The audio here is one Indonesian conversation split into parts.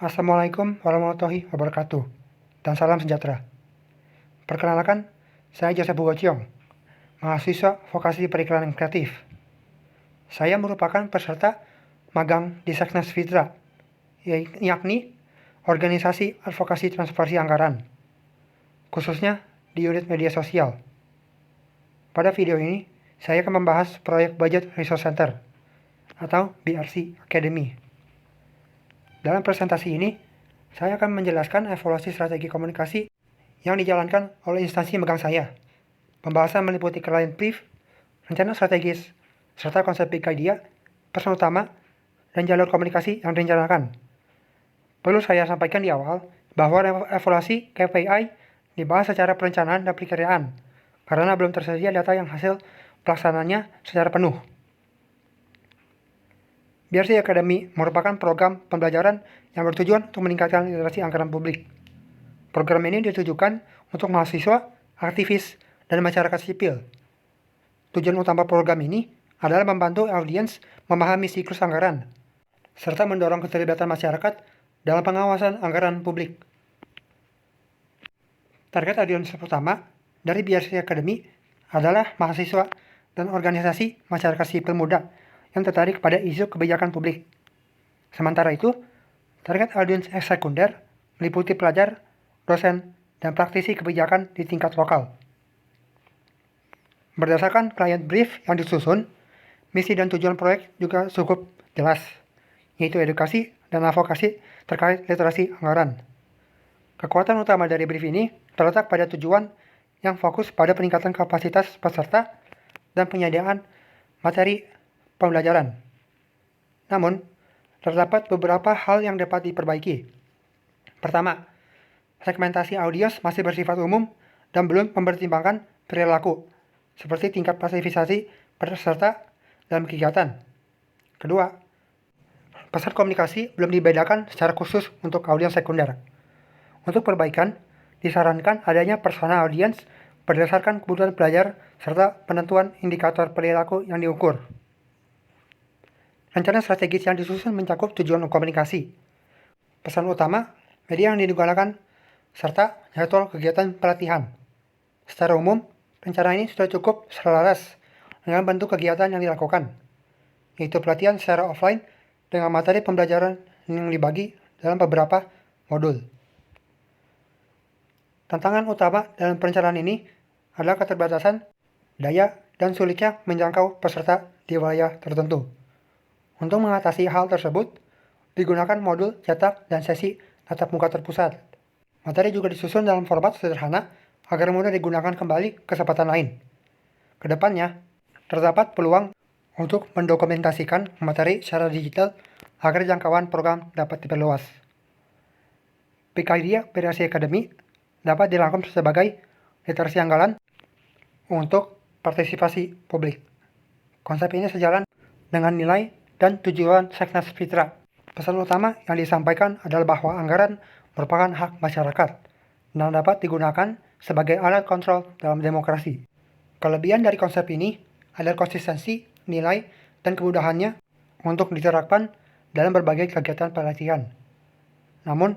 Assalamualaikum warahmatullahi wabarakatuh, dan salam sejahtera. Perkenalkan, saya Joseph Bugociong, mahasiswa vokasi periklanan kreatif. Saya merupakan peserta magang di Seknas Fitra, yakni Organisasi Advokasi Transparansi Anggaran, khususnya di unit media sosial. Pada video ini, saya akan membahas proyek Budget Resource Center, atau BRC Academy. Dalam presentasi ini, saya akan menjelaskan evaluasi strategi komunikasi yang dijalankan oleh instansi magang saya. Pembahasan meliputi client brief, rencana strategis, serta konsep big idea, pesan utama, dan jalur komunikasi yang direncanakan. Perlu saya sampaikan di awal bahwa evaluasi KPI dibahas secara perencanaan dan perencanaan, karena belum tersedia data yang hasil pelaksanaannya secara penuh. BRC Academy merupakan program pembelajaran yang bertujuan untuk meningkatkan literasi anggaran publik. Program ini ditujukan untuk mahasiswa, aktivis, dan masyarakat sipil. Tujuan utama program ini adalah membantu audiens memahami siklus anggaran, serta mendorong keterlibatan masyarakat dalam pengawasan anggaran publik. Target audiens pertama dari BRC Academy adalah mahasiswa dan organisasi masyarakat sipil muda yang tertarik pada isu kebijakan publik. Sementara itu, target audiens sekunder meliputi pelajar, dosen, dan praktisi kebijakan di tingkat lokal. Berdasarkan client brief yang disusun, misi dan tujuan proyek juga cukup jelas, yaitu edukasi dan advokasi terkait literasi anggaran. Kekuatan utama dari brief ini terletak pada tujuan yang fokus pada peningkatan kapasitas peserta dan penyediaan materi pembelajaran. Namun, terdapat beberapa hal yang dapat diperbaiki. Pertama, segmentasi audiens masih bersifat umum dan belum mempertimbangkan perilaku, seperti tingkat pasifisasi peserta dalam kegiatan. Kedua, pesan komunikasi belum dibedakan secara khusus untuk audiens sekunder. Untuk perbaikan, disarankan adanya persona audiens berdasarkan kebutuhan pelajar serta penentuan indikator perilaku yang diukur. Rencana strategis yang disusun mencakup tujuan komunikasi, pesan utama, media yang digunakan, serta jadwal kegiatan pelatihan. Secara umum, rencana ini sudah cukup selaras dengan bentuk kegiatan yang dilakukan, yaitu pelatihan secara offline dengan materi pembelajaran yang dibagi dalam beberapa modul. Tantangan utama dalam perencanaan ini adalah keterbatasan daya dan sulitnya menjangkau peserta di wilayah tertentu. Untuk mengatasi hal tersebut, digunakan modul cetak dan sesi tatap muka terpusat. Materi juga disusun dalam format sederhana agar mudah digunakan kembali kesempatan lain. Kedepannya, terdapat peluang untuk mendokumentasikan materi secara digital agar jangkauan program dapat diperluas. Big Idea BRC Academy dapat dirangkum sebagai literasi anggaran untuk partisipasi publik. Konsep ini sejalan dengan nilai dan tujuan Seknas Fitra. Pesan utama yang disampaikan adalah bahwa anggaran merupakan hak masyarakat dan dapat digunakan sebagai alat kontrol dalam demokrasi. Kelebihan dari konsep ini adalah konsistensi, nilai, dan kemudahannya untuk diterapkan dalam berbagai kegiatan pelatihan. Namun,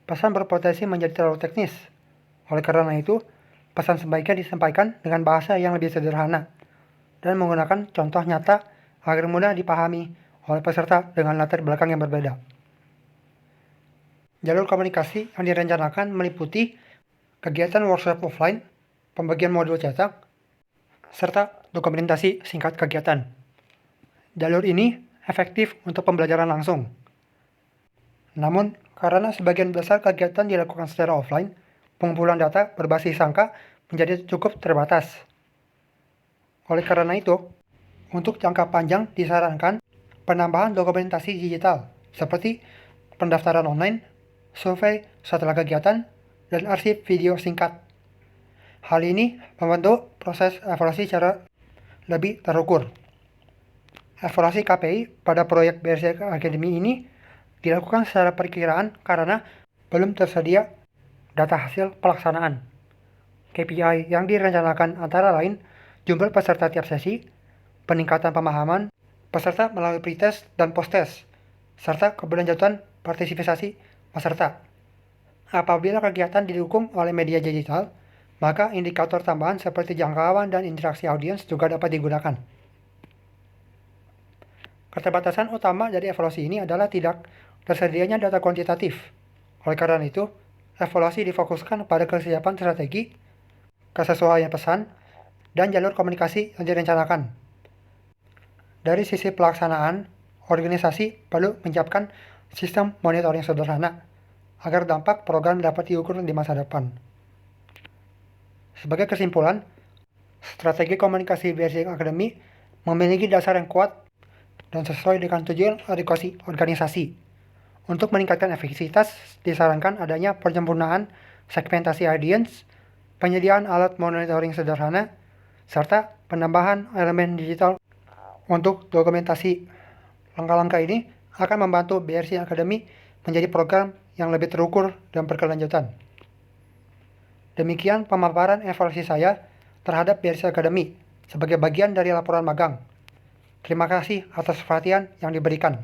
pesan berpotensi menjadi terlalu teknis. Oleh karena itu, pesan sebaiknya disampaikan dengan bahasa yang lebih sederhana dan menggunakan contoh nyata agar mudah dipahami oleh peserta dengan latar belakang yang berbeda. Jalur komunikasi yang direncanakan meliputi kegiatan workshop offline, pembagian modul cetak, serta dokumentasi singkat kegiatan. Jalur ini efektif untuk pembelajaran langsung. Namun, karena sebagian besar kegiatan dilakukan secara offline, pengumpulan data berbasis angka menjadi cukup terbatas. Oleh karena itu, untuk jangka panjang disarankan penambahan dokumentasi digital seperti pendaftaran online, survei setelah kegiatan, dan arsip video singkat. Hal ini membantu proses evaluasi secara lebih terukur. Evaluasi KPI pada proyek BRC Academy ini dilakukan secara perkiraan karena belum tersedia data hasil pelaksanaan. KPI yang direncanakan antara lain jumlah peserta tiap sesi, peningkatan pemahaman peserta melalui pretest dan post-test, serta keberlanjutan partisipasi peserta. Apabila kegiatan didukung oleh media digital, maka indikator tambahan seperti jangkauan dan interaksi audiens juga dapat digunakan. Keterbatasan utama dari evaluasi ini adalah tidak tersedianya data kuantitatif. Oleh karena itu, evaluasi difokuskan pada kesiapan strategi, kesesuaian pesan, dan jalur komunikasi yang direncanakan. Dari sisi pelaksanaan, organisasi perlu menyiapkan sistem monitoring sederhana agar dampak program dapat diukur di masa depan. Sebagai kesimpulan, strategi komunikasi BRC Academy memiliki dasar yang kuat dan sesuai dengan tujuan edukasi organisasi. Untuk meningkatkan efektivitas, disarankan adanya penyempurnaan segmentasi audiens, penyediaan alat monitoring sederhana, serta penambahan elemen digital untuk dokumentasi. Langkah-langkah ini akan membantu BRC Academy menjadi program yang lebih terukur dan berkelanjutan. Demikian pemaparan evaluasi saya terhadap BRC Academy sebagai bagian dari laporan magang. Terima kasih atas perhatian yang diberikan.